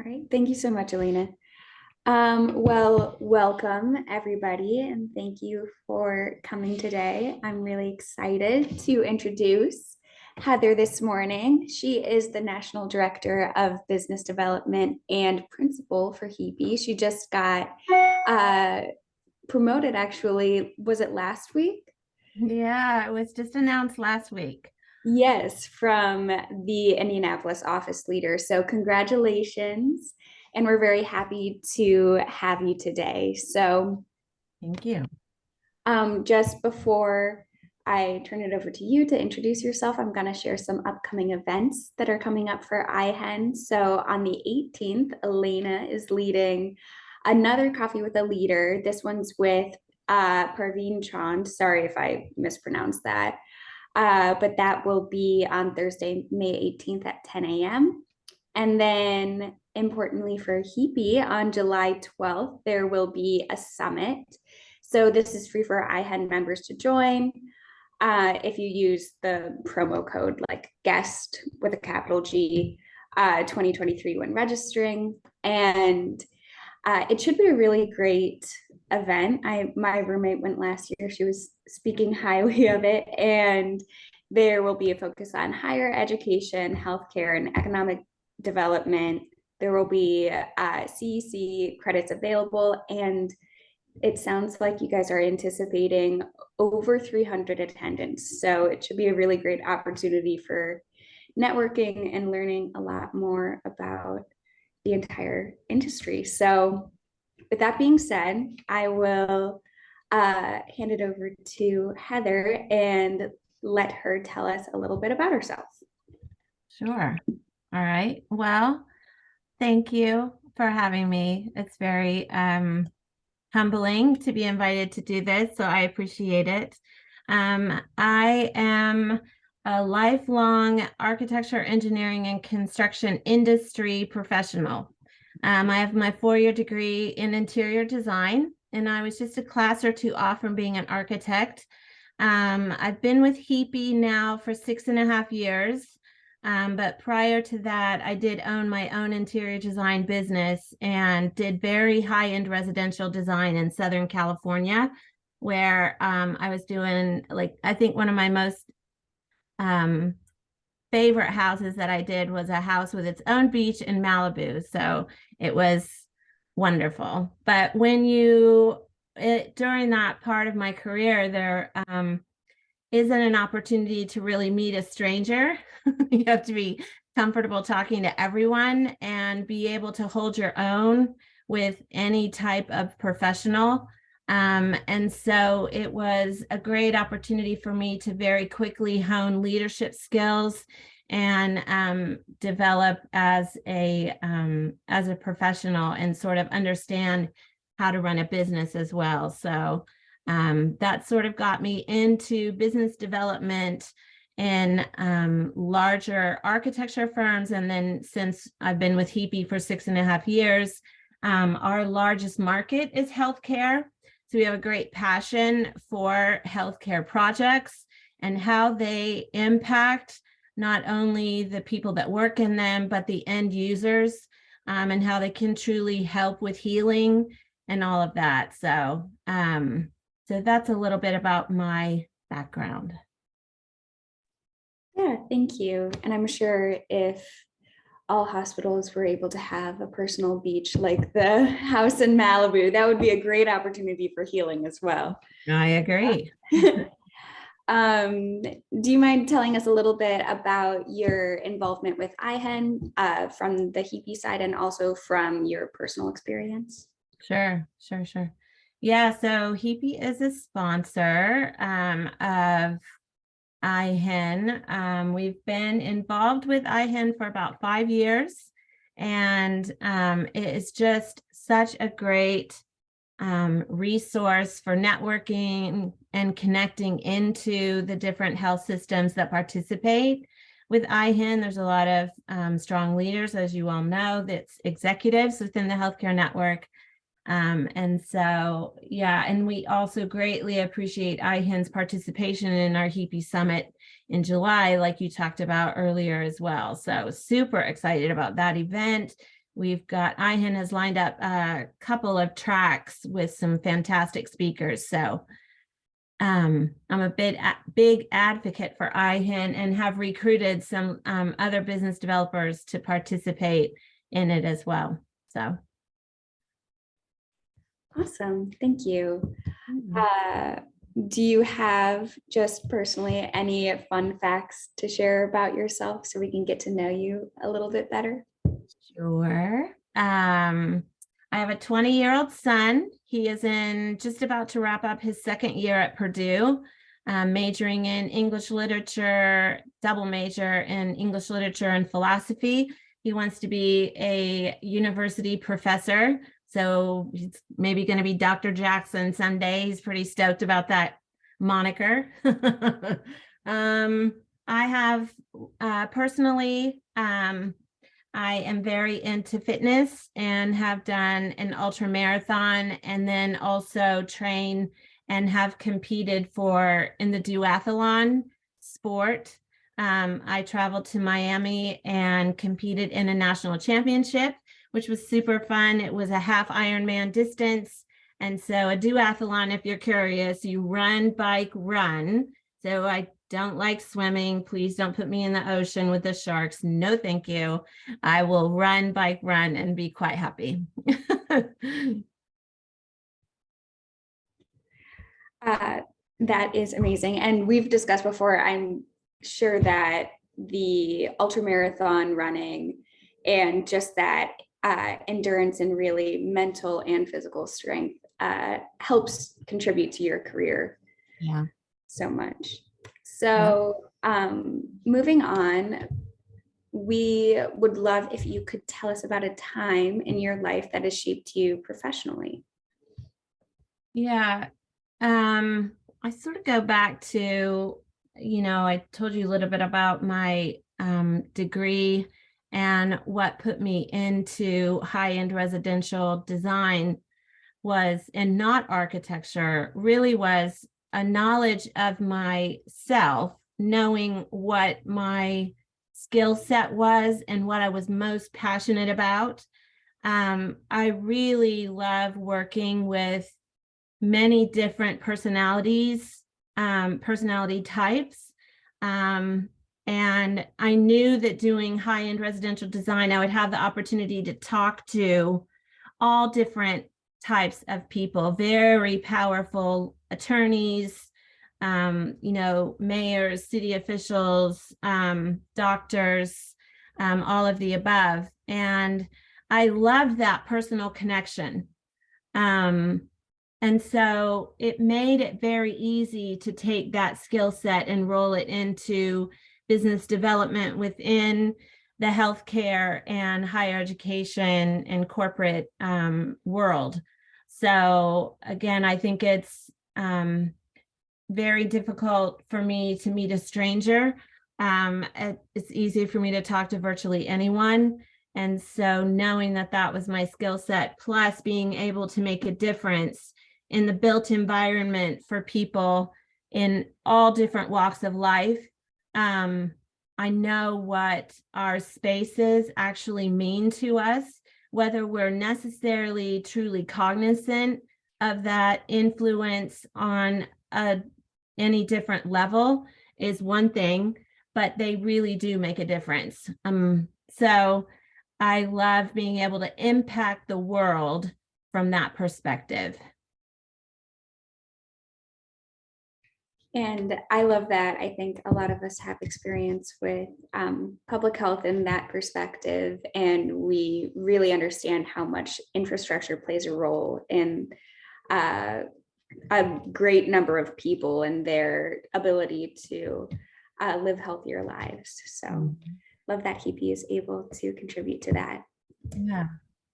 All right. Thank you so much, Elena. Welcome everybody, and thank you for coming today. I'm really excited to introduce Heather this morning. She is the National Director of Business Development and Principal for Heapy. She just got uh, promoted, actually. Was it last week? Yeah, it was just announced last week. Yes, from the Indianapolis office leader. So, congratulations. And we're very happy to have you today. So, Thank you. just before I turn it over to you to introduce yourself, I'm going to share some upcoming events that are coming up for IHEN. So, on the 18th, Elena is leading another Coffee with a Leader. This one's with Parveen Chand. Sorry if I mispronounced that. But that will be on Thursday, May 18th at 10 a.m. And then importantly for Heapy, on July 12th, there will be a summit. So this is free for IHEN members to join. If you use the promo code like guest with a capital G 2023 when registering. And it should be a really great event. My roommate went last year. She was speaking highly of it, and there will be a focus on higher education, healthcare, and economic development. There will be CEC credits available, and it sounds like you guys are anticipating over 300 attendants. So it should be a really great opportunity for networking and learning a lot more about the entire industry. So, with that being said, I will hand it over to Heather and let her tell us a little bit about herself. Sure. All right. Well, thank you for having me. It's very humbling to be invited to do this, so I appreciate it. I am a lifelong architecture, engineering, and construction industry professional. I have my 4-year degree in interior design, and I was just a class or two off from being an architect. I've been with Heapy now for 6.5 years. But prior to that, I did own my own interior design business and did very high-end residential design in Southern California, where I was doing, like, I think one of my most favorite houses that I did was a house with its own beach in Malibu. So it was wonderful. But during that part of my career, there isn't an opportunity to really meet a stranger. You have to be comfortable talking to everyone and be able to hold your own with any type of professional. And so it was a great opportunity for me to very quickly hone leadership skills and develop as a professional and sort of understand how to run a business as well. So that sort of got me into business development in larger architecture firms. And then since I've been with Heapy for 6.5 years, our largest market is healthcare. So we have a great passion for healthcare projects and how they impact not only the people that work in them, but the end users, and how they can truly help with healing and all of that. So that's a little bit about my background. Yeah, thank you. And I'm sure if all hospitals were able to have a personal beach like the house in Malibu, that would be a great opportunity for healing as well. I agree. Do you mind telling us a little bit about your involvement with IHEN from the Heapy side and also from your personal experience? Sure. Yeah, so Heapy is a sponsor of IHEN. We've been involved with IHEN for about 5 years, and it is just such a great resource for networking and connecting into the different health systems that participate with IHEN. There's a lot of strong leaders, as you all know, that's executives within the healthcare network. And so, yeah, and we also greatly appreciate IHEN's participation in our Heapy Summit in July, like you talked about earlier as well. So super excited about that event. we've got, IHIN has lined up a couple of tracks with some fantastic speakers. So I'm a big advocate for IHIN and have recruited some other business developers to participate in it as well. So. Awesome. Thank you. Do you have just personally any fun facts to share about yourself so we can get to know you a little bit better? Sure. I have a 20-year-old son. He is just about to wrap up his second year at Purdue, majoring in English literature, double major in English literature and philosophy. He wants to be a university professor. So he's maybe going to be Dr. Jackson someday. He's pretty stoked about that moniker. I have personally, I am very into fitness and have done an ultra marathon, and then also train and have competed in the duathlon sport. I traveled to Miami and competed in a national championship, which was super fun. It was a half Ironman distance. And so a duathlon, if you're curious, you run, bike, run. So I don't like swimming. Please don't put me in the ocean with the sharks. No, thank you. I will run, bike, run, and be quite happy. That is amazing. And we've discussed before, I'm sure that the ultramarathon running and just that endurance and really mental and physical strength helps contribute to your career so much. So moving on, we would love if you could tell us about a time in your life that has shaped you professionally. Yeah. I sort of go back to, I told you a little bit about my degree and what put me into high-end residential design and not architecture, really was a knowledge of myself, knowing what my skill set was and what I was most passionate about. I really love working with many different personality types. And I knew that doing high-end residential design, I would have the opportunity to talk to all different types of people, very powerful attorneys, mayors, city officials, doctors, all of the above. And I loved that personal connection. And so it made it very easy to take that skill set and roll it into business development within the healthcare and higher education and corporate world. So again, I think it's very difficult for me to meet a stranger. It's easy for me to talk to virtually anyone. And so knowing that that was my skill set, plus being able to make a difference in the built environment for people in all different walks of life. I know what our spaces actually mean to us, whether we're necessarily truly cognizant of that influence on any different level is one thing, but they really do make a difference. So I love being able to impact the world from that perspective. And I love that. I think a lot of us have experience with public health in that perspective, and we really understand how much infrastructure plays a role in a great number of people and their ability to live healthier lives. So love that Heapy is able to contribute to that. Yeah.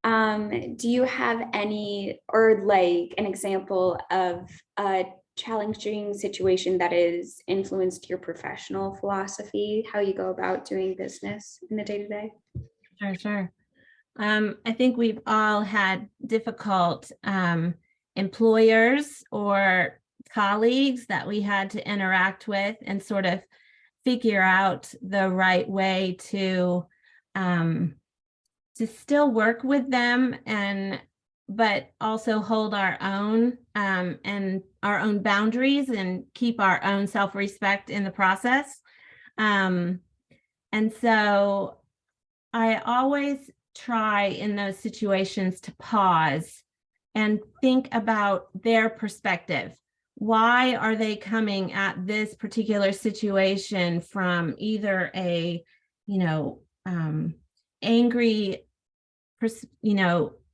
Do you have any, or like an example of a challenging situation that has influenced your professional philosophy, how you go about doing business in the day-to-day? Sure. I think we've all had difficult employers or colleagues that we had to interact with and sort of figure out the right way to to still work with them, and but also hold our own and our own boundaries and keep our own self-respect in the process. And so I always try in those situations to pause and think about their perspective. Why are they coming at this particular situation from either a, you know, angry,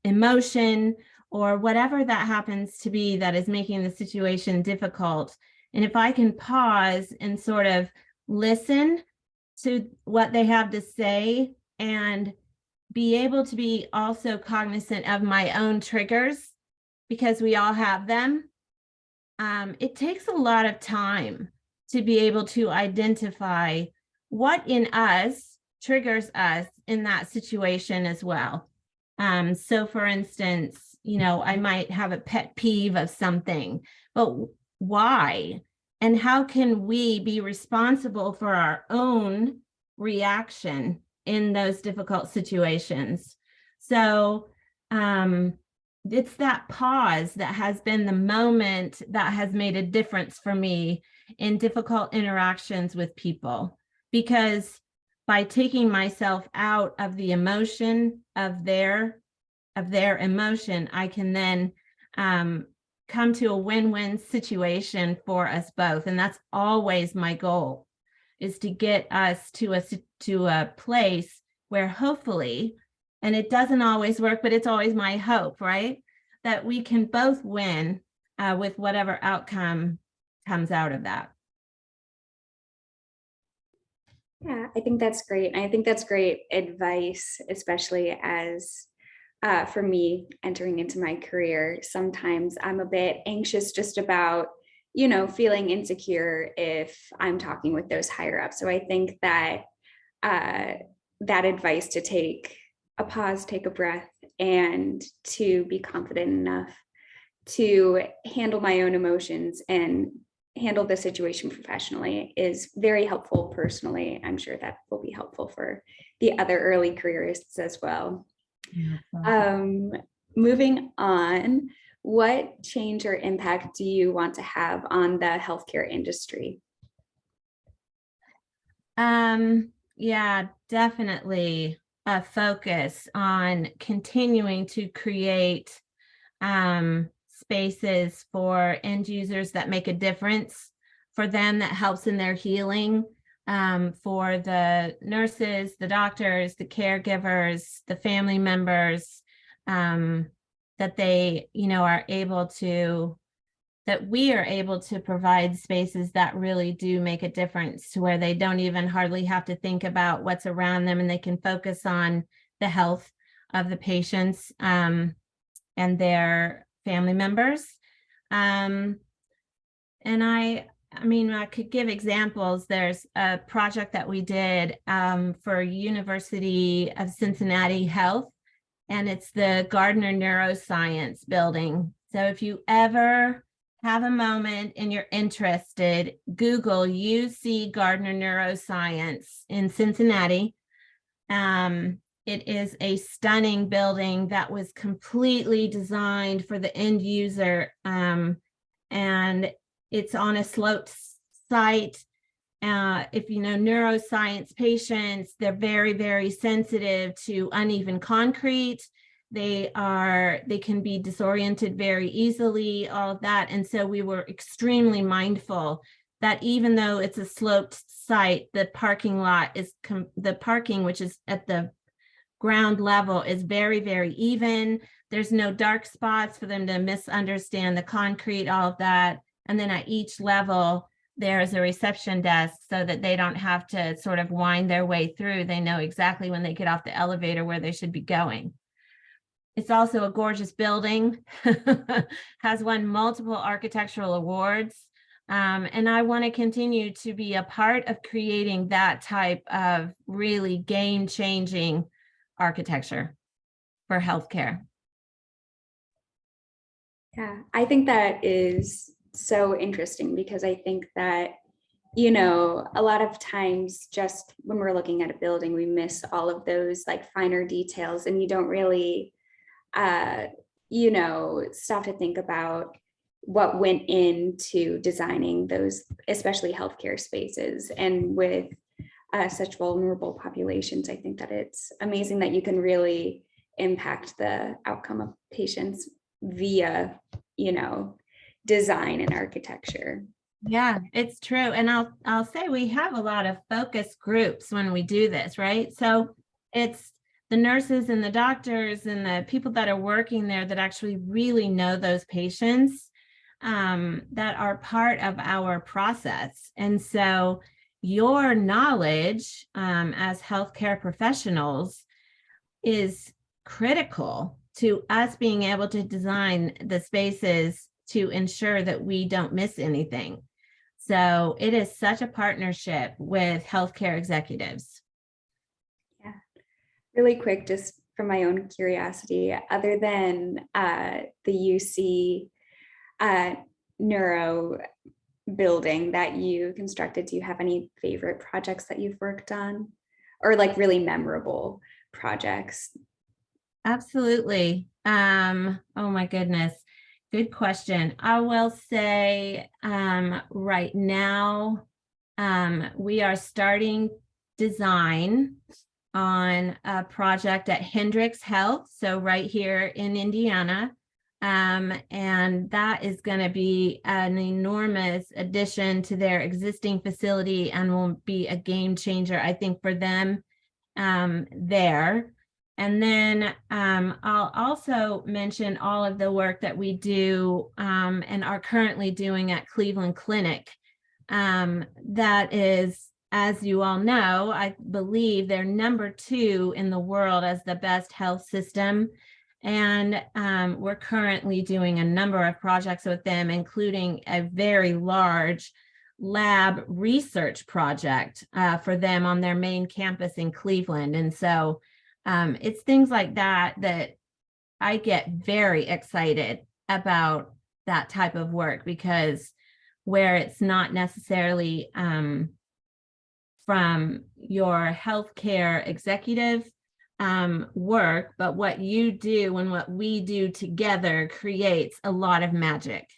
emotion, or whatever that happens to be that is making the situation difficult? And if I can pause and sort of listen to what they have to say and be able to be also cognizant of my own triggers, because we all have them. It takes a lot of time to be able to identify what in us triggers us in that situation as well. So for instance, I might have a pet peeve of something, but why? And how can we be responsible for our own reaction in those difficult situations? So it's that pause that has been the moment that has made a difference for me in difficult interactions with people, because by taking myself out of the emotion of their emotion, I can then come to a win-win situation for us both. And that's always my goal, is to get us to a place where hopefully, and it doesn't always work, but it's always my hope, right, that we can both win with whatever outcome comes out of that. Yeah, I think that's great. And I think that's great advice, especially as for me entering into my career. Sometimes I'm a bit anxious just about, feeling insecure if I'm talking with those higher ups. So I think that that advice to take a pause, take a breath, and to be confident enough to handle my own emotions and handle the situation professionally is very helpful personally. I'm sure that will be helpful for the other early careerists as well. Yeah. Um, Moving on, what change or impact do you want to have on the healthcare industry? Yeah, definitely a focus on continuing to create spaces for end users that make a difference for them, that helps in their healing, for the nurses, the doctors, the caregivers, the family members, that they, are able to, that we are able to provide spaces that really do make a difference, to where they don't even hardly have to think about what's around them, and they can focus on the health of the patients and their family members. And I could give examples. There's a project that we did for University of Cincinnati Health, and it's the Gardner Neuroscience building. So if you ever have a moment and you're interested, Google UC Gardner Neuroscience in Cincinnati. It is a stunning building that was completely designed for the end user, and it's on a sloped site. If you know neuroscience patients, they're very, very sensitive to uneven concrete. They can be disoriented very easily, all of that. And so we were extremely mindful that even though it's a sloped site, the parking lot is the parking, which is at the ground level, is very, very even. There's no dark spots for them to misunderstand the concrete, all of that. And then at each level, there's a reception desk so that they don't have to sort of wind their way through. They know exactly when they get off the elevator where they should be going. It's also a gorgeous building, has won multiple architectural awards. And I want to continue to be a part of creating that type of really game-changing architecture for healthcare. Yeah, I think that is so interesting, because I think that a lot of times just when we're looking at a building, we miss all of those like finer details and you don't really, uh, stop to think about what went into designing those, especially healthcare spaces. And with such vulnerable populations, I think that it's amazing that you can really impact the outcome of patients via, design and architecture. Yeah, it's true. And I'll say we have a lot of focus groups when we do this, right? So it's the nurses and the doctors and the people that are working there that actually really know those patients that are part of our process. And so your knowledge as healthcare professionals is critical to us being able to design the spaces to ensure that we don't miss anything. So it is such a partnership with healthcare executives. Yeah. Really quick, just from my own curiosity, other than the UC neuro building that you constructed, do you have any favorite projects that you've worked on or like really memorable projects? Absolutely. Oh my goodness. Good question. I will say right now we are starting design on a project at Hendrix Health, so right here in Indiana. And that is going to be an enormous addition to their existing facility and will be a game changer, I think, for them there. And then I'll also mention all of the work that we do and are currently doing at Cleveland Clinic. That is, as you all know, I believe they're #2 in the world as the best health system. And we're currently doing a number of projects with them, including a very large lab research project for them on their main campus in Cleveland. And so it's things like that that I get very excited about that type of work, because where it's not necessarily from your healthcare executive work, but what you do and what we do together creates a lot of magic.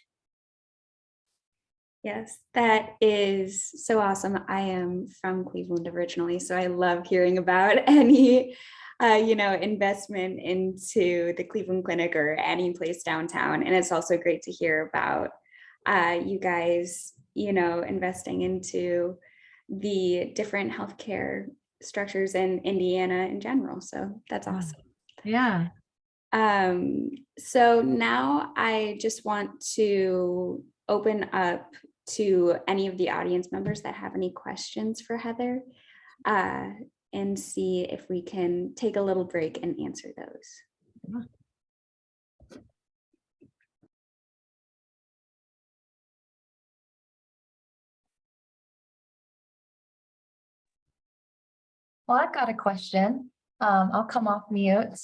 Yes, that is so awesome. I am from Cleveland originally, so I love hearing about any, investment into the Cleveland Clinic or any place downtown. And it's also great to hear about you guys, investing into the different healthcare structures in Indiana in general. So that's awesome. Yeah. So now I just want to open up to any of the audience members that have any questions for Heather and see if we can take a little break and answer those. Well, I've got a question. I'll come off mute.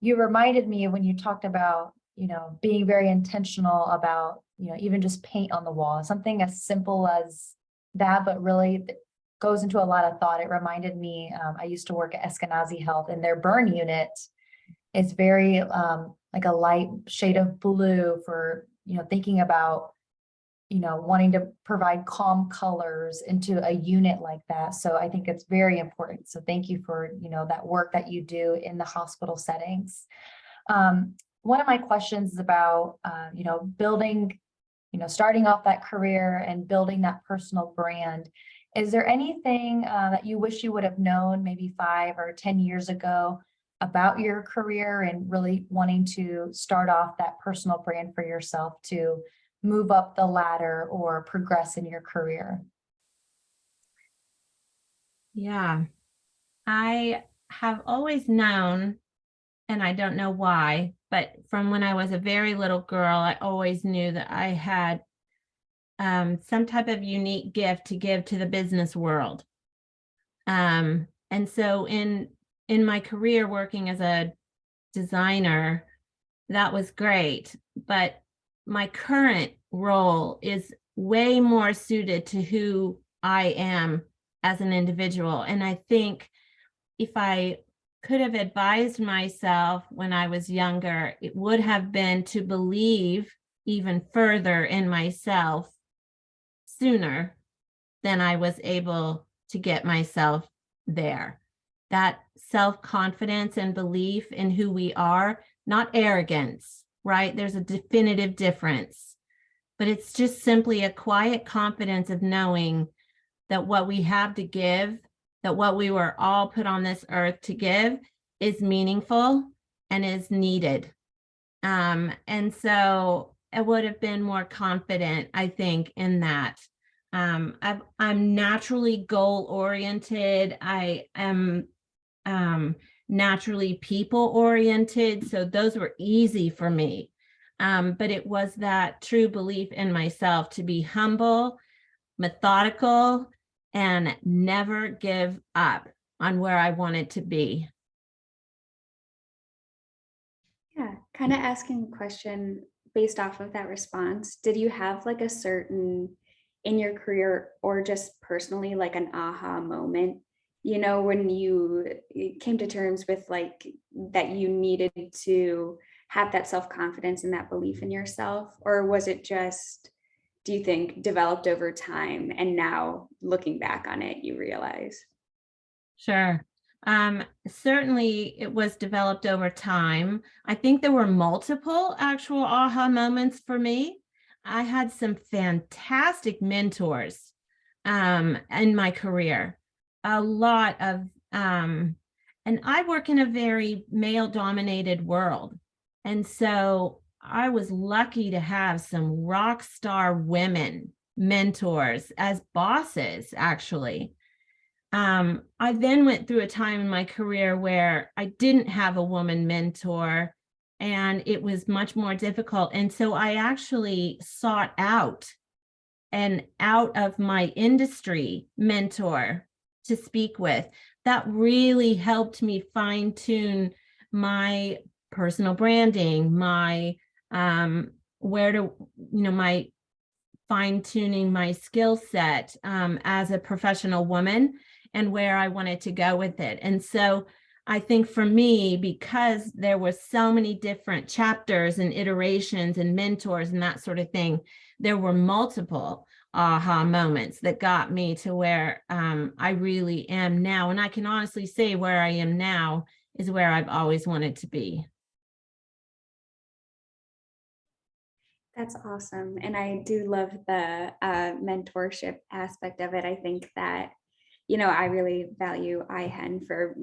You reminded me when you talked about, being very intentional about, even just paint on the wall, something as simple as that, but really goes into a lot of thought. It reminded me, I used to work at Eskenazi Health, and their burn unit is very like a light shade of blue for, thinking about wanting to provide calm colors into a unit like that. So I think it's very important. So thank you for, that work that you do in the hospital settings. One of my questions is about, building, starting off that career and building that personal brand. Is there anything that you wish you would have known maybe 5 or 10 years ago about your career and really wanting to start off that personal brand for yourself to move up the ladder or progress in your career? Yeah, I have always known, and I don't know why, but from when I was a very little girl, I always knew that I had some type of unique gift to give to the business world. And so in my career working as a designer, that was great. But my current role is way more suited to who I am as an individual. And I think if I could have advised myself when I was younger, it would have been to believe even further in myself sooner than I was able to get myself there. That self-confidence and belief in who we are, not arrogance, right? There's a definitive difference, but it's just simply a quiet confidence of knowing that what we have to give, that what we were all put on this earth to give is meaningful and is needed. And so I would have been more confident, I think, in that. I'm naturally goal oriented. I am naturally people oriented. So those were easy for me. But it was that true belief in myself to be humble, methodical, and never give up on where I wanted to be. Yeah, kind of asking the question based off of that response. Did you have like a certain in your career or just personally like an aha moment, when you came to terms with like that you needed to have that self-confidence and that belief in yourself? Or was it just, do you think, developed over time and now looking back on it, you realize? Sure. Certainly it was developed over time. I think there were multiple actual aha moments for me. I had some fantastic mentors in my career. A lot of and I work in a very male dominated world. And so I was lucky to have some rock star women mentors as bosses, actually. I then went through a time in my career where I didn't have a woman mentor and it was much more difficult. And so I actually sought out an out of my industry mentor to speak with. That really helped me fine tune my personal branding, my where to, my fine tuning my skill set as a professional woman and where I wanted to go with it. And so I think for me, because there were so many different chapters and iterations and mentors and that sort of thing, there were multiple aha moments that got me to where I really am now. And I can honestly say where I am now is where I've always wanted to be. That's awesome. And I do love the mentorship aspect of it. I think that, I really value IHEN for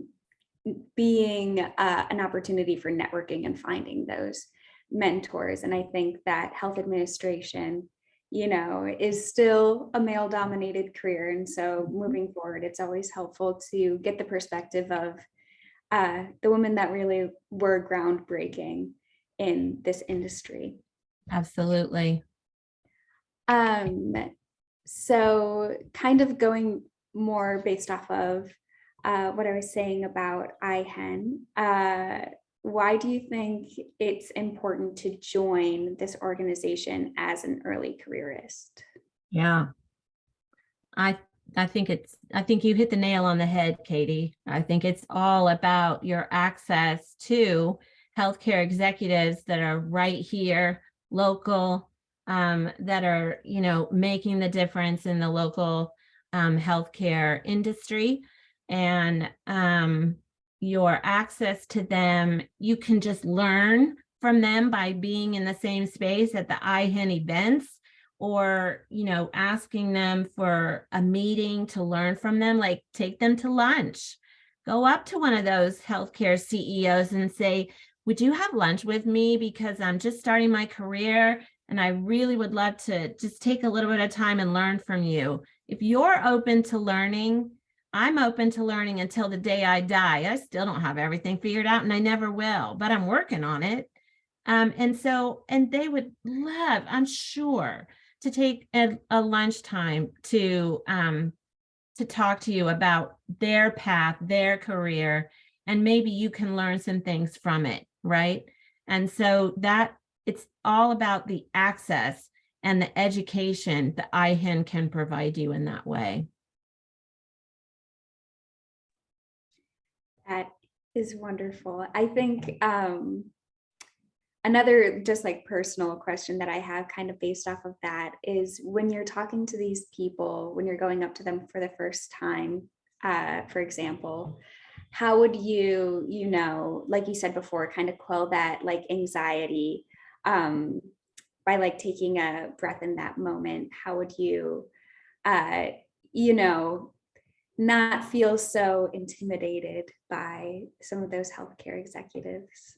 being an opportunity for networking and finding those mentors. And I think that health administration, is still a male dominated career. And so moving forward, it's always helpful to get the perspective of the women that really were groundbreaking in this industry. Absolutely. So kind of going more based off of what I was saying about IHEN, why do you think it's important to join this organization as an early careerist? Yeah. I think you hit the nail on the head, Katie. I think it's all about your access to healthcare executives that are right here, local, that are, making the difference in the local healthcare industry. And your access to them, you can just learn from them by being in the same space at the IHEN events, or asking them for a meeting to learn from them. Like, take them to lunch, go up to one of those healthcare CEOs and say, would you have lunch with me, because I'm just starting my career and I really would love to just take a little bit of time and learn from you. If you're open to learning, I'm open to learning until the day I die. I still don't have everything figured out, and I never will, but I'm working on it. And they would love, I'm sure, to take a lunchtime to talk to you about their path, their career, and maybe you can learn some things from it, right? And so that it's all about the access and the education that IHEN can provide you in that way. That is wonderful. I think another just like personal question that I have kind of based off of that is when you're talking to these people, when you're going up to them for the first time, for example, how would you, like you said before, kind of quell that like anxiety by like taking a breath in that moment? How would you, uh, you know, not feel so intimidated by some of those healthcare executives?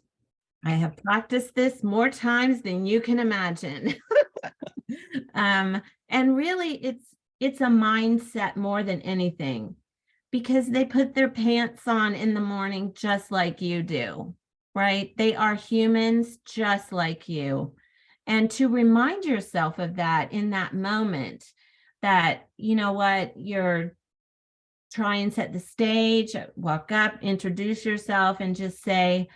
I have practiced this more times than you can imagine. And really it's a mindset more than anything, because they put their pants on in the morning just like you do, right? They are humans just like you. And to remind yourself of that in that moment, that, you know what, you're try and set the stage, walk up, introduce yourself, and just say,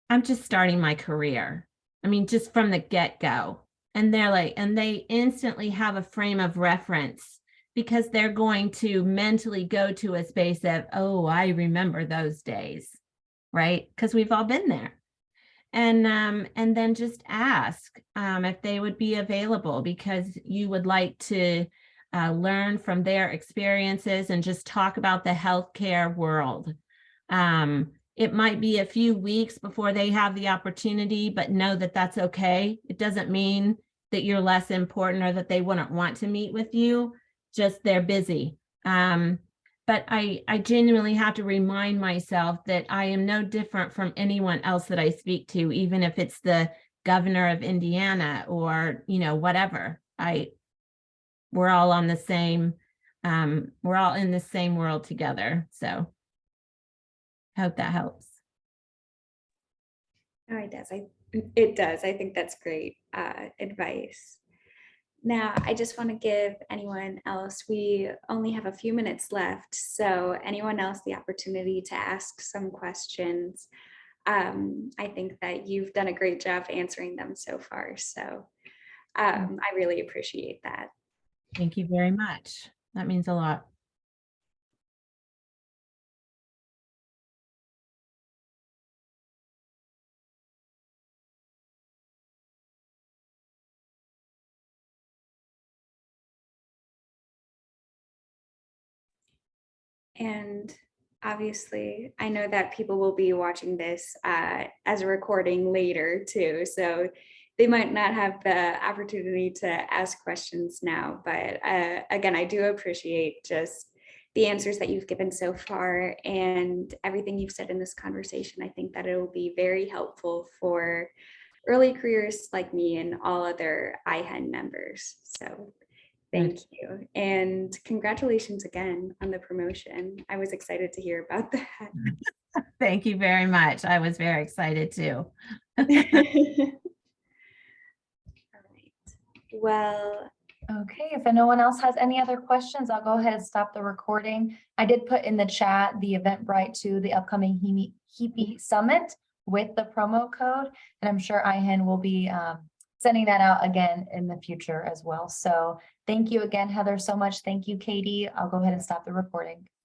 I'm just starting my career. I mean, just from the get-go. And they're like, and they instantly have a frame of reference, because they're going to mentally go to a space of, oh, I remember those days, right? Because we've all been there. And then just ask if they would be available, because you would like to learn from their experiences and just talk about the healthcare world. It might be a few weeks before they have the opportunity, but know that that's okay. It doesn't mean that you're less important or that they wouldn't want to meet with you, just they're busy. But I genuinely have to remind myself that I am no different from anyone else that I speak to, even if it's the governor of Indiana or, whatever. We're all on the same, we're all in the same world together. So hope that helps. Oh, it does. It does. I think that's great advice. Now, I just want to give anyone else, we only have a few minutes left, so anyone else the opportunity to ask some questions. I think that you've done a great job answering them so far, so I really appreciate that. Thank you very much. That means a lot. And obviously, I know that people will be watching this as a recording later too, so they might not have the opportunity to ask questions now. But again, I do appreciate just the answers that you've given so far and everything you've said in this conversation. I think that it will be very helpful for early careers like me and all other IHEN members. So thank you. And congratulations again on the promotion. I was excited to hear about that. Thank you very much. I was very excited too. All right. Well, Okay, if no one else has any other questions, I'll go ahead and stop the recording. I did put in the chat the Eventbrite to the upcoming Heapy Summit with the promo code, and I'm sure IHEN will be sending that out again in the future as well. So thank you again, Heather, so much. Thank you, Katie. I'll go ahead and stop the recording.